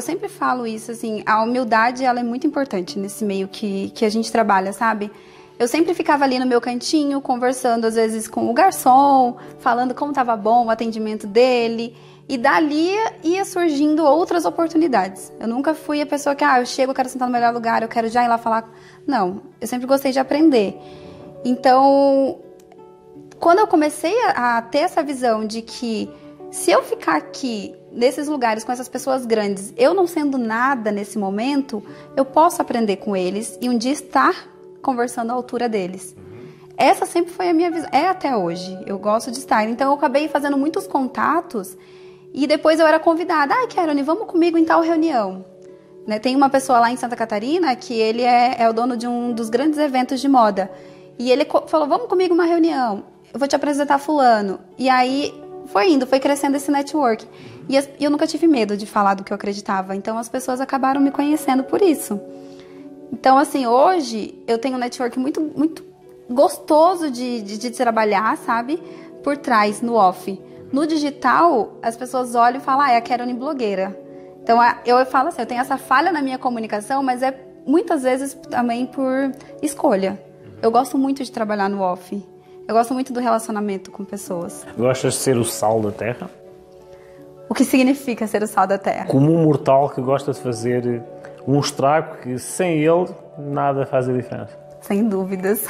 sempre falo isso, assim, a humildade, ela é muito importante nesse meio que a gente trabalha, sabe? Eu sempre ficava ali no meu cantinho, conversando, às vezes, com o garçom, falando como estava bom o atendimento dele, e dali ia surgindo outras oportunidades. Eu nunca fui a pessoa que, eu chego, eu quero sentar no melhor lugar, eu quero já ir lá falar. Não, eu sempre gostei de aprender. Então, quando eu comecei a ter essa visão de que se eu ficar aqui nesses lugares com essas pessoas grandes, eu não sendo nada nesse momento, eu posso aprender com eles e um dia estar conversando à altura deles. Essa sempre foi a minha visão, até hoje, eu gosto de estar. Então eu acabei fazendo muitos contatos e depois eu era convidada, Caroline, vamos comigo em tal reunião. Né? Tem uma pessoa lá em Santa Catarina que ele é o dono de um dos grandes eventos de moda e ele falou, vamos comigo uma reunião, eu vou te apresentar fulano. E aí foi crescendo esse network. E eu nunca tive medo de falar do que eu acreditava. Então, as pessoas acabaram me conhecendo por isso. Então, assim, hoje eu tenho um network muito, muito gostoso de trabalhar, sabe? Por trás, no off. No digital, as pessoas olham e falam, é a Caroline blogueira. Então, eu falo assim, eu tenho essa falha na minha comunicação, mas é muitas vezes também por escolha. Eu gosto muito de trabalhar no off. Eu gosto muito do relacionamento com pessoas. Gostas de ser o sal da terra? O que significa ser o sal da terra? Como um mortal que gosta de fazer um estrago que sem ele nada faz a diferença. Sem dúvidas.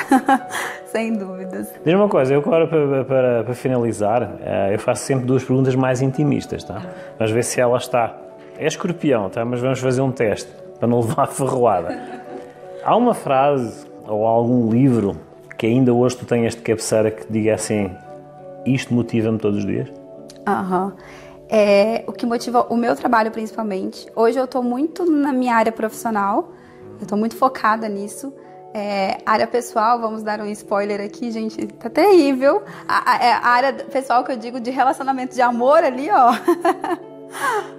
Sem dúvidas. Diz-me uma coisa, eu agora para finalizar, eu faço sempre duas perguntas mais intimistas, tá? Vamos ver se ela está. É escorpião, tá? Mas vamos fazer um teste para não levar a ferroada. Há uma frase ou algum livro que ainda hoje tu tenhas de cabeceira que te diga assim, isto motiva-me todos os dias? O que motiva o meu trabalho principalmente. Hoje eu estou muito na minha área profissional, eu estou muito focada nisso. Área pessoal, vamos dar um spoiler aqui, gente, tá terrível. A área pessoal que eu digo de relacionamento de amor ali, ó.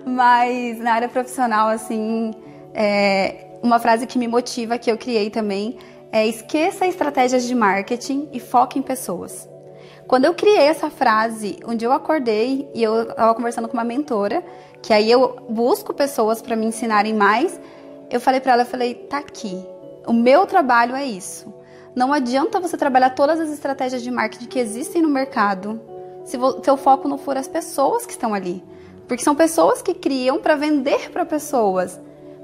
Mas na área profissional, assim, uma frase que me motiva, que eu criei também, esqueça estratégias de marketing e foque em pessoas. Quando eu criei essa frase, um dia eu acordei e eu estava conversando com uma mentora, que aí eu busco pessoas para me ensinarem mais. Eu falei para ela, tá aqui, o meu trabalho é isso. Não adianta você trabalhar todas as estratégias de marketing que existem no mercado se o teu foco não for as pessoas que estão ali. Porque são pessoas que criam para vender para pessoas.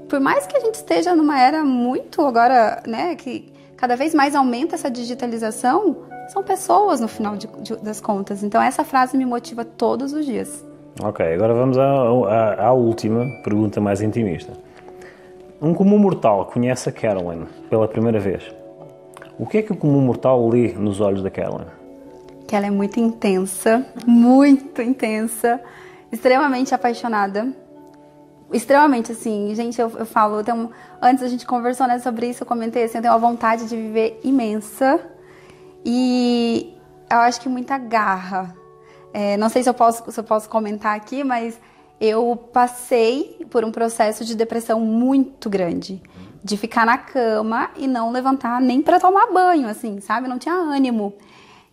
Por mais que a gente esteja numa era muito agora, né, que cada vez mais aumenta essa digitalização, são pessoas no final das contas. Então essa frase me motiva todos os dias. Ok, agora vamos à última pergunta mais intimista. Um comum mortal conhece a Caroline pela primeira vez. O que é que o comum mortal lê nos olhos da Caroline? Que ela é muito intensa, extremamente apaixonada. Extremamente, assim, gente, eu falo, antes a gente conversou, né, sobre isso, eu comentei assim, eu tenho uma vontade de viver imensa e eu acho que muita garra. Não sei se eu posso comentar aqui, mas eu passei por um processo de depressão muito grande, de ficar na cama e não levantar nem para tomar banho, assim, sabe? Não tinha ânimo.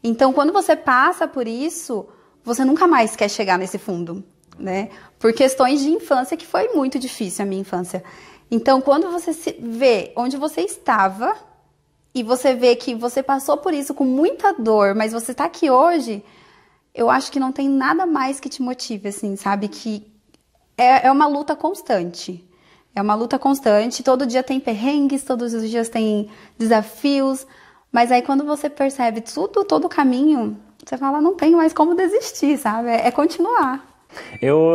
Então, quando você passa por isso, você nunca mais quer chegar nesse fundo, né? Por questões de infância, que foi muito difícil a minha infância. Então, quando você se vê onde você estava e você vê que você passou por isso com muita dor, mas você está aqui hoje, eu acho que não tem nada mais que te motive, assim, sabe? Que é uma luta constante. É uma luta constante. Todo dia tem perrengues, todos os dias tem desafios. Mas aí quando você percebe todo o caminho, você fala, não tenho mais como desistir, sabe? É continuar.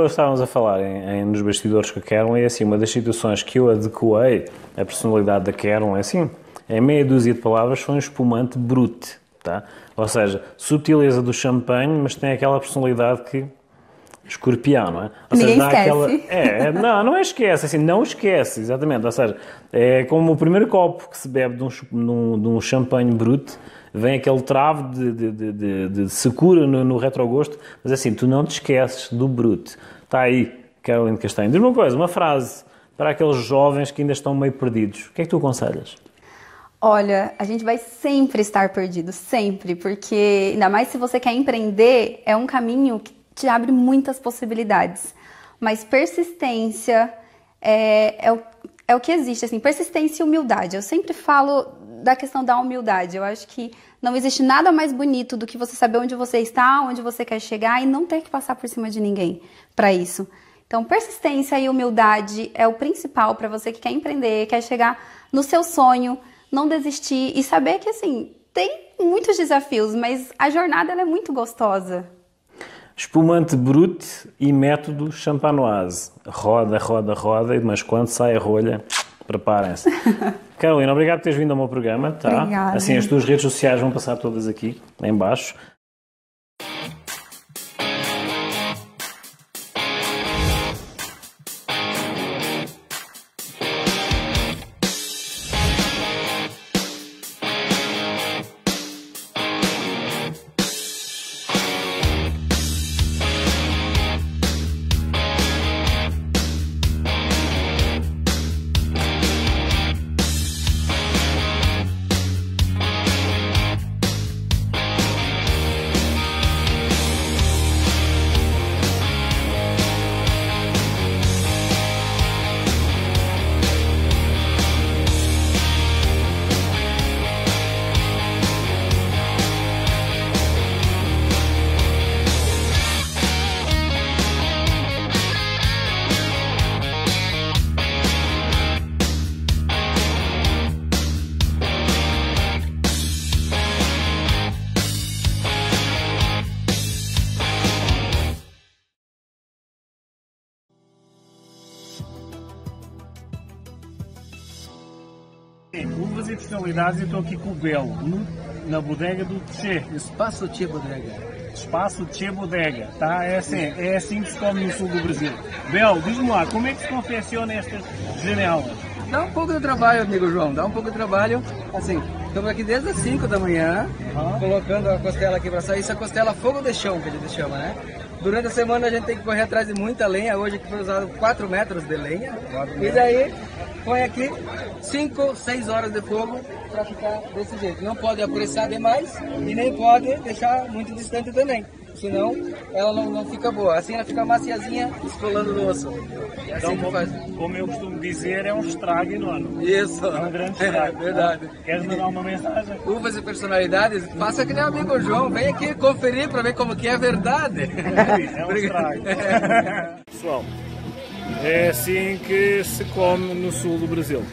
Estávamos a falar nos bastidores com a Caroline, e assim, uma das situações que eu adequei a personalidade da Caroline, assim, em meia dúzia de palavras, foi um espumante brute. tá? Ou seja, subtileza do champanhe, mas tem aquela personalidade que... escorpião, não é? Ou Ninguém seja, esquece. Não é esquece, assim, não esquece, exatamente. Ou seja, é como o primeiro copo que se bebe de um champanhe brut, vem aquele travo de secura no retrogosto, mas assim, tu não te esqueces do brut. Está aí, Caroline Castanho. Diz-me uma coisa, uma frase para aqueles jovens que ainda estão meio perdidos. O que é que tu aconselhas? Olha, a gente vai sempre estar perdido, sempre, porque ainda mais se você quer empreender, é um caminho que te abre muitas possibilidades. Mas persistência é o que existe, assim, persistência e humildade. Eu sempre falo da questão da humildade. Eu acho que não existe nada mais bonito do que você saber onde você está, onde você quer chegar e não ter que passar por cima de ninguém para isso. Então, persistência e humildade é o principal para você que quer empreender, quer chegar no seu sonho, não desistir e saber que, assim, tem muitos desafios, mas a jornada ela é muito gostosa. Espumante brut e método champanoise. Roda, roda, roda, mas quando sai a rolha, preparem-se. Carolina, obrigado por teres vindo ao meu programa. Tá? Obrigada. Assim, as tuas redes sociais vão passar todas aqui, em baixo. Uvas e personalidades, eu estou aqui com o Belo, na bodega do Tchê. Espaço Tchê Bodega. Espaço Tchê Bodega, tá? É assim que se come no sul do Brasil. Belo, diz-me lá, como é que se confecciona estas janelas? Dá um pouco de trabalho, amigo João, dá um pouco de trabalho. Assim, estamos aqui desde as 5 da manhã, colocando a costela aqui para sair. Isso é costela fogo de chão, que a gente chama, né? Durante a semana a gente tem que correr atrás de muita lenha. Hoje aqui foi usado 4 metros de lenha. E daí põe aqui 5, 6 horas de fogo para ficar desse jeito. Não pode apressar demais e nem pode deixar muito distante também. Senão ela não fica boa. Assim ela fica maciazinha, esfolando no osso. É assim Então, que faz. como eu costumo dizer, é um estrago enorme. Isso. É um grande estrago. Verdade. Queres mandar uma mensagem? Uvas e personalidades, faça que nem o amigo João, vem aqui conferir para ver como que é verdade. É um estrago. Pessoal, é assim que se come no sul do Brasil.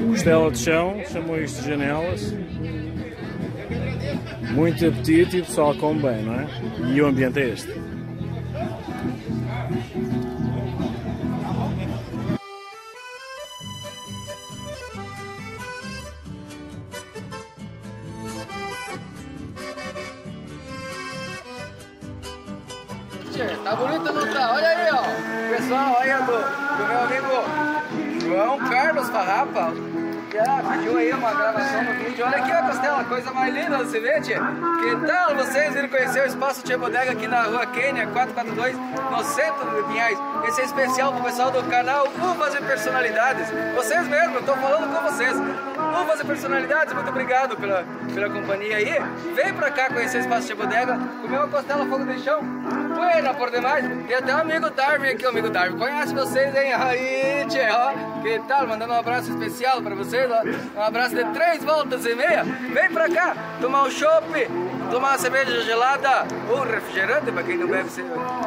Costela de chão, chamou isto de janelas. Muito apetite e o pessoal come bem, não é? E o ambiente é este. Tá bonito ou não tá? Olha aí, ó. Pessoal, olha do meu amigo João Carlos Farrapa. Já pediu aí uma gravação no vídeo. Olha aqui a costela, coisa mais linda do Civete. Que tal vocês irem conhecer o Espaço Tchê Bodega aqui na rua Quênia 442, no centro de Pinhais. Esse é especial pro pessoal do canal Uvas e Personalidades. Vocês mesmo, eu tô falando com vocês. Uvas e Personalidades, muito obrigado pela companhia aí. Vem pra cá conhecer o Espaço Tchê Bodega, comer uma costela fogo de chão. Buena por demais. Tem até o amigo Darwin aqui, o amigo Darwin. Conhece vocês, hein? Aí, tchê, ó. Que tal? Mandando um abraço especial pra vocês, ó. Um abraço de 3 voltas e meia. Vem pra cá, tomar um chopp, tomar uma cerveja gelada, ou refrigerante, pra quem não bebe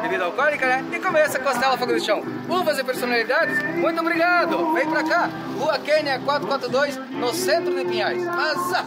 bebida alcoólica, né? E comer essa costela fogo de chão. Uvas e Personalidades, muito obrigado. Vem pra cá, Rua Quênia 442, no centro de Pinhais. Passa!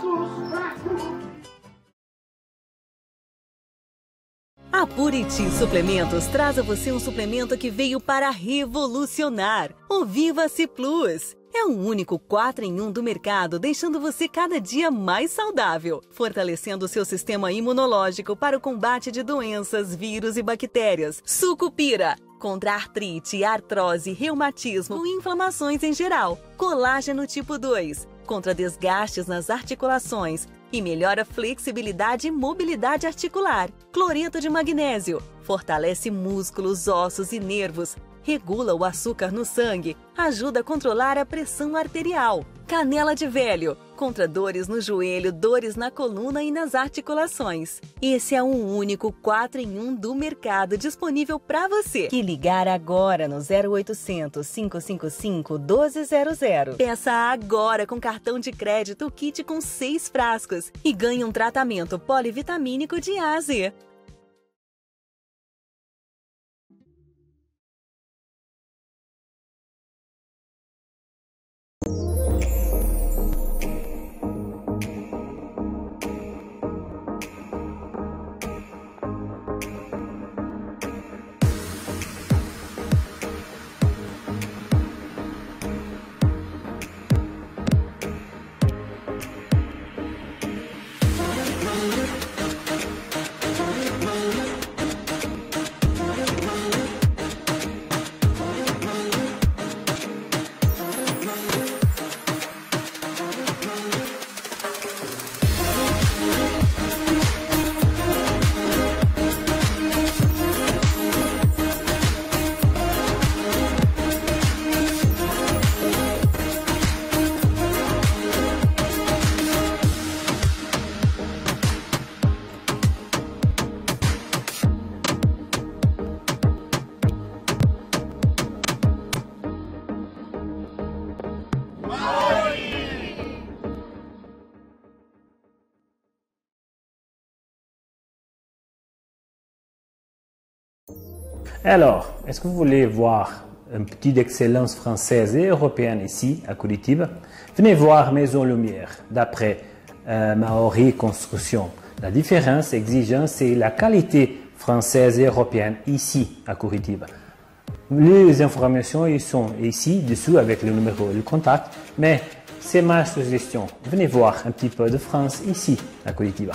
A Purity Suplementos traz a você um suplemento que veio para revolucionar, o Viva-C Plus. É um único 4 em 1 do mercado, deixando você cada dia mais saudável, fortalecendo o seu sistema imunológico para o combate de doenças, vírus e bactérias. Sucupira, contra artrite, artrose, reumatismo e inflamações em geral. Colágeno tipo 2, contra desgastes nas articulações e melhora a flexibilidade e mobilidade articular. Cloreto de magnésio, fortalece músculos, ossos e nervos. Regula o açúcar no sangue, ajuda a controlar a pressão arterial. Canela de velho, contra dores no joelho, dores na coluna e nas articulações. Esse é um único 4 em 1 do mercado disponível para você. Que ligar agora no 0800 555 1200. Peça agora com cartão de crédito o kit com 6 frascos e ganhe um tratamento polivitamínico de A a Z. Alors, est-ce que vous voulez voir une petite excellence française et européenne ici, à Curitiba? Venez voir Maison Lumière, d'après Maori Construction. La différence, exigence et la qualité française et européenne ici, à Curitiba. Les informations ils sont ici, dessous, avec le numéro et le contact, mais c'est ma suggestion. Venez voir un petit peu de France ici, à Curitiba.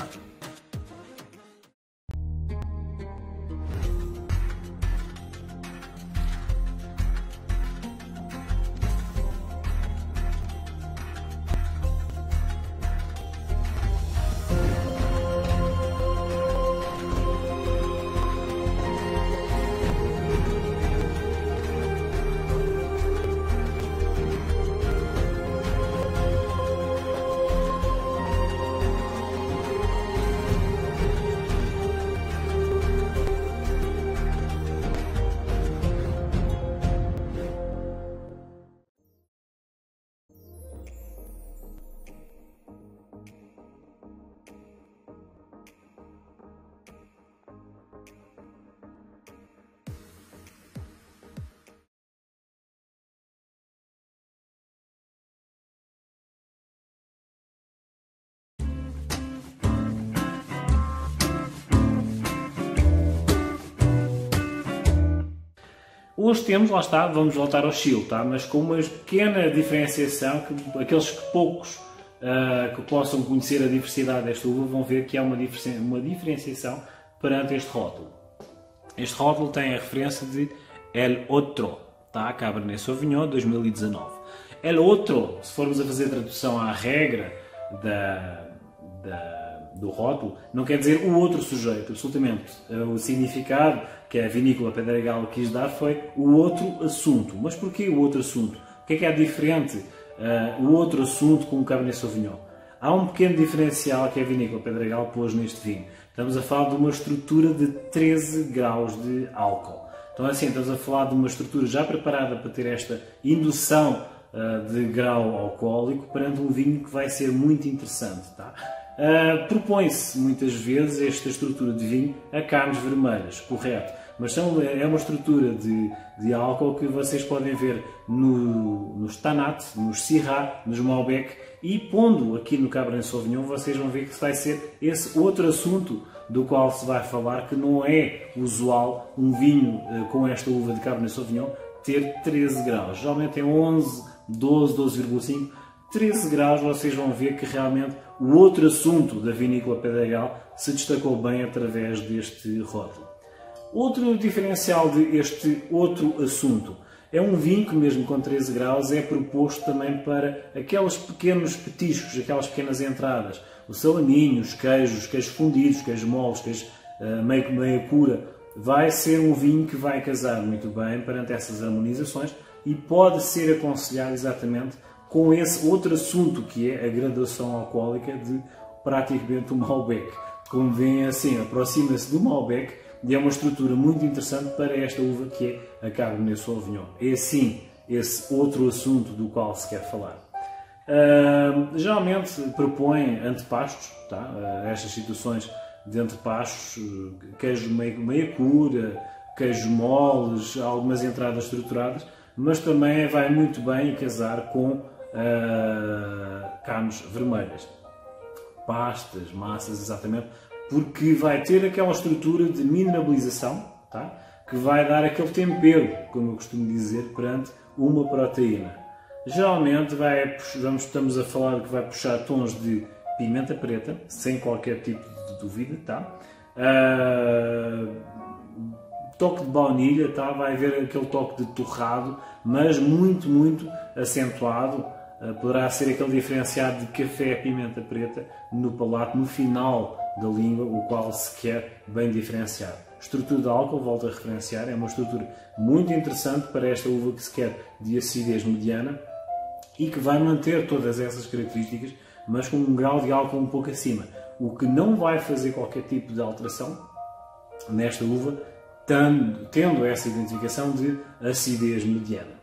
Hoje temos, lá está, vamos voltar ao Chile, tá? Mas com uma pequena diferenciação, que aqueles que poucos que possam conhecer a diversidade desta uva vão ver que há uma diferenciação perante este rótulo. Este rótulo tem a referência de El Otro, tá? Cabernet Sauvignon 2019. El Otro, se formos a fazer tradução à regra do rótulo, não quer dizer o outro sujeito, absolutamente. O significado que a vinícola Pedregal quis dar foi o outro assunto. Mas porquê o outro assunto? O que é há diferente o outro assunto com o Cabernet Sauvignon? Há um pequeno diferencial que a vinícola Pedregal pôs neste vinho. Estamos a falar de uma estrutura de 13 graus de álcool. Então assim, estamos a falar de uma estrutura já preparada para ter esta indução de grau alcoólico perante um vinho que vai ser muito interessante, tá? Propõe-se muitas vezes esta estrutura de vinho a carnes vermelhas, correto? Mas é uma estrutura de álcool que vocês podem ver nos Tanat, nos Syrah, nos Malbec, e pondo aqui no Cabernet Sauvignon vocês vão ver que vai ser esse outro assunto do qual se vai falar, que não é usual um vinho com esta uva de Cabernet Sauvignon ter 13 graus. Geralmente é 11 12, 12,5, 13 graus, vocês vão ver que realmente o outro assunto da vinícola Pedregal se destacou bem através deste rótulo. Outro diferencial deste outro assunto é um vinho que, mesmo com 13 graus, é proposto também para aqueles pequenos petiscos, aquelas pequenas entradas. O salaminho, os queijos fundidos, queijos moles, queijos meia cura. Vai ser um vinho que vai casar muito bem perante essas harmonizações e pode ser aconselhado exatamente com esse outro assunto que é a graduação alcoólica de praticamente o Malbec. Como veem, assim, aproxima-se do Malbec e é uma estrutura muito interessante para esta uva que é a Cabernet Sauvignon. É assim esse outro assunto do qual se quer falar. Geralmente propõe antepastos, tá? Estas situações de antepastos, queijo meia cura, queijos moles, algumas entradas estruturadas, mas também vai muito bem casar com carnes vermelhas, pastas, massas, exatamente, porque vai ter aquela estrutura de mineralização, tá? Que vai dar aquele tempero, como eu costumo dizer, perante uma proteína. Geralmente estamos a falar que vai puxar tons de pimenta preta, sem qualquer tipo de dúvida, tá? Toque de baunilha, tá? Vai haver aquele toque de torrado, mas muito, muito acentuado. Poderá ser aquele diferenciado de café pimenta preta no palato, no final da língua, o qual se quer bem diferenciar. Estrutura de álcool, volto a referenciar, é uma estrutura muito interessante para esta uva que se quer de acidez mediana e que vai manter todas essas características, mas com um grau de álcool um pouco acima, o que não vai fazer qualquer tipo de alteração nesta uva, tendo essa identificação de acidez mediana.